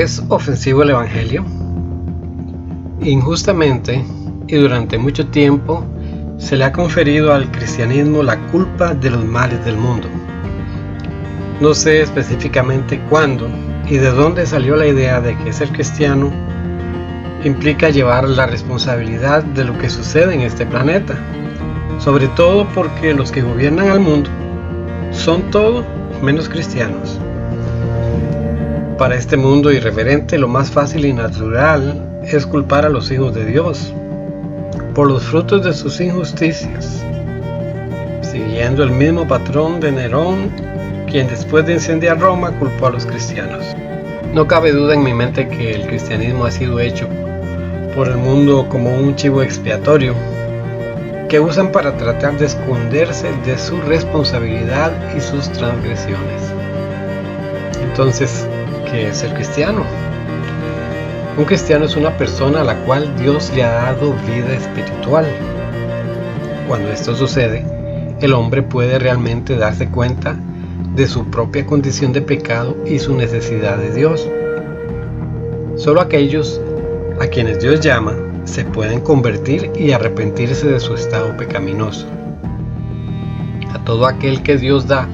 ¿Es ofensivo el Evangelio? Injustamente y durante mucho tiempo se le ha conferido al cristianismo la culpa de los males del mundo. No sé específicamente cuándo y de dónde salió la idea de que ser cristiano implica llevar la responsabilidad de lo que sucede en este planeta, sobre todo porque los que gobiernan al mundo son todo menos cristianos. Para este mundo irreverente, lo más fácil y natural es culpar a los hijos de Dios por los frutos de sus injusticias, siguiendo el mismo patrón de Nerón, quien después de incendiar Roma culpó a los cristianos. No cabe duda en mi mente que el cristianismo ha sido hecho por el mundo como un chivo expiatorio que usan para tratar de esconderse de su responsabilidad y sus transgresiones. Entonces, ¿qué es ser cristiano? Un cristiano es una persona a la cual Dios le ha dado vida espiritual. Cuando esto sucede, el hombre puede realmente darse cuenta de su propia condición de pecado y su necesidad de Dios. Solo aquellos a quienes Dios llama se pueden convertir y arrepentirse de su estado pecaminoso. A todo aquel que Dios da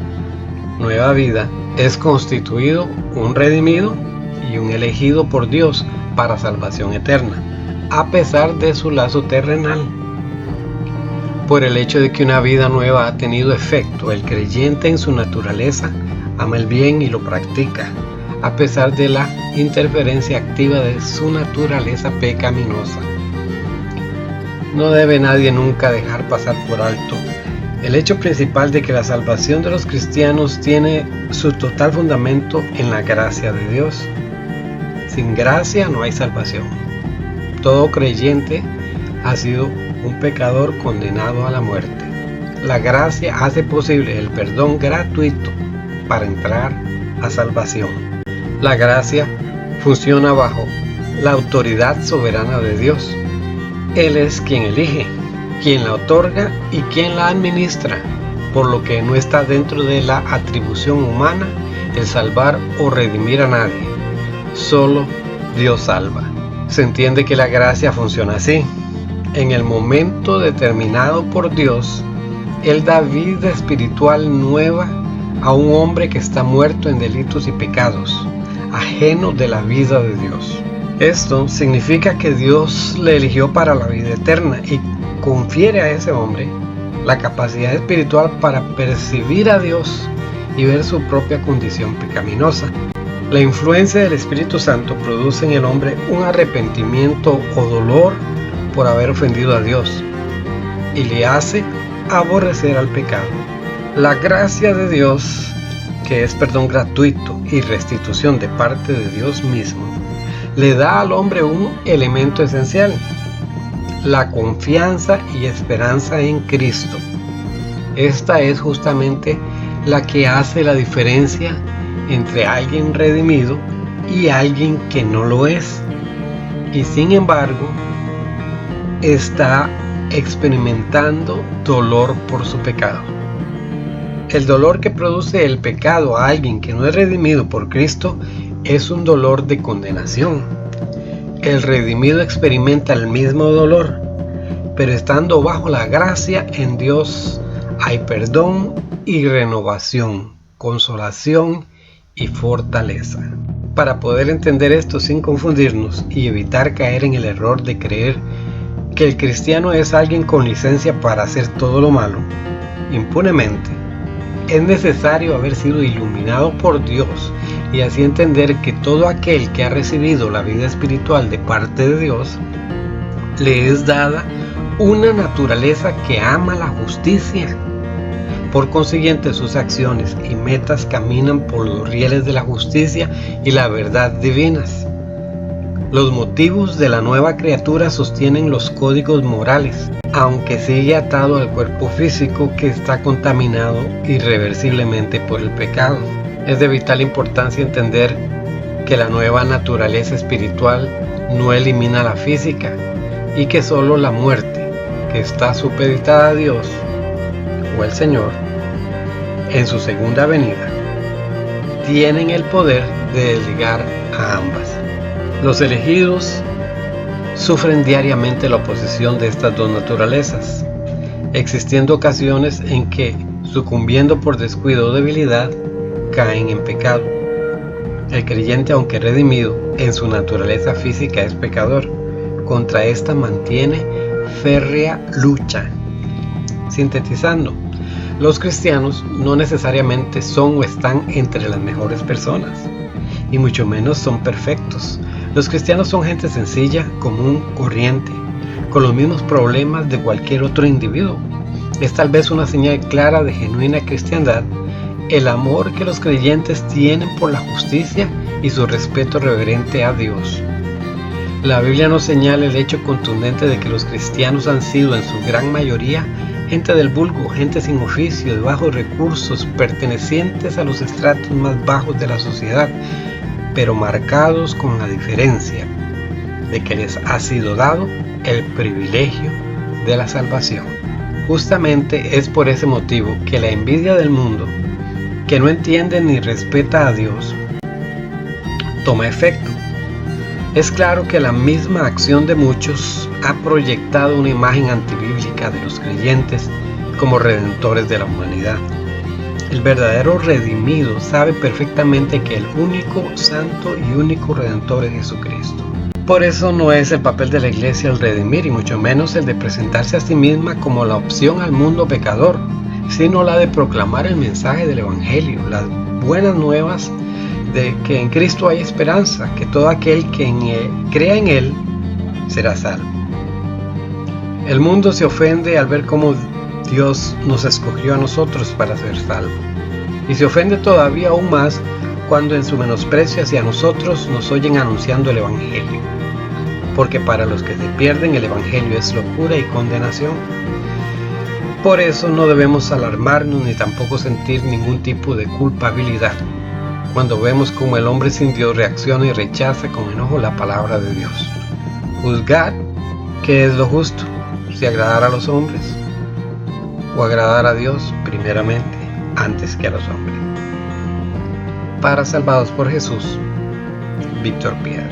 nueva vida es constituido un redimido y un elegido por Dios para salvación eterna, a pesar de su lazo terrenal. Por el hecho de que una vida nueva ha tenido efecto, el creyente en su naturaleza ama el bien y lo practica, a pesar de la interferencia activa de su naturaleza pecaminosa. No debe nadie nunca dejar pasar por alto el hecho principal de que la salvación de los cristianos tiene su total fundamento en la gracia de Dios. Sin gracia no hay salvación. Todo creyente ha sido un pecador condenado a la muerte. La gracia hace posible el perdón gratuito para entrar a salvación. La gracia funciona bajo la autoridad soberana de Dios. Él es quien elige, quien la otorga y quien la administra, por lo que no está dentro de la atribución humana el salvar o redimir a nadie. Solo Dios salva. Se entiende que la gracia funciona así. En el momento determinado por Dios, Él da vida espiritual nueva a un hombre que está muerto en delitos y pecados, ajeno de la vida de Dios. Esto significa que Dios le eligió para la vida eterna y confiere a ese hombre la capacidad espiritual para percibir a Dios y ver su propia condición pecaminosa. La influencia del Espíritu Santo produce en el hombre un arrepentimiento o dolor por haber ofendido a Dios y le hace aborrecer al pecado. La gracia de Dios, que es perdón gratuito y restitución de parte de Dios mismo, le da al hombre un elemento esencial: la confianza y esperanza en Cristo. Esta es justamente la que hace la diferencia entre alguien redimido y alguien que no lo es, y sin embargo está experimentando dolor por su pecado. El dolor que produce el pecado a alguien que no es redimido por Cristo es un dolor de condenación. El redimido experimenta el mismo dolor, pero estando bajo la gracia en Dios hay perdón y renovación, consolación y fortaleza. Para poder entender esto sin confundirnos y evitar caer en el error de creer que el cristiano es alguien con licencia para hacer todo lo malo impunemente, es necesario haber sido iluminado por Dios y así entender que todo aquel que ha recibido la vida espiritual de parte de Dios le es dada una naturaleza que ama la justicia. Por consiguiente, sus acciones y metas caminan por los rieles de la justicia y la verdad divinas. Los motivos de la nueva criatura sostienen los códigos morales, aunque sigue atado al cuerpo físico que está contaminado irreversiblemente por el pecado. Es de vital importancia entender que la nueva naturaleza espiritual no elimina la física y que solo la muerte, que está supeditada a Dios o el Señor en su segunda venida, tienen el poder de desligar a ambas. Los elegidos sufren diariamente la oposición de estas dos naturalezas, existiendo ocasiones en que, sucumbiendo por descuido o debilidad, caen en pecado. El creyente, aunque redimido, en su naturaleza física es pecador. Contra esta mantiene férrea lucha. Sintetizando, los cristianos no necesariamente son o están entre las mejores personas, y mucho menos son perfectos. Los cristianos son gente sencilla, común, corriente, con los mismos problemas de cualquier otro individuo. Es tal vez una señal clara de genuina cristiandad el amor que los creyentes tienen por la justicia y su respeto reverente a Dios. La Biblia nos señala el hecho contundente de que los cristianos han sido en su gran mayoría gente del vulgo, gente sin oficio, de bajos recursos, pertenecientes a los estratos más bajos de la sociedad, pero marcados con la diferencia de que les ha sido dado el privilegio de la salvación. Justamente es por ese motivo que la envidia del mundo, que no entiende ni respeta a Dios, toma efecto. Es claro que la misma acción de muchos ha proyectado una imagen antibíblica de los creyentes como redentores de la humanidad. El verdadero redimido sabe perfectamente que el único santo y único redentor es Jesucristo. Por eso no es el papel de la iglesia el redimir, y mucho menos el de presentarse a sí misma como la opción al mundo pecador, sino la de proclamar el mensaje del Evangelio, las buenas nuevas de que en Cristo hay esperanza, que todo aquel que crea en Él será salvo. El mundo se ofende al ver cómo Dios nos escogió a nosotros para ser salvos, y se ofende todavía aún más cuando en su menosprecio hacia nosotros nos oyen anunciando el Evangelio, porque para los que se pierden el Evangelio es locura y condenación. Por eso no debemos alarmarnos ni tampoco sentir ningún tipo de culpabilidad cuando vemos cómo el hombre sin Dios reacciona y rechaza con enojo la palabra de Dios. Juzgar qué es lo justo, si agradar a los hombres o agradar a Dios primeramente antes que a los hombres. Para Salvados por Jesús, Víctor Piedra.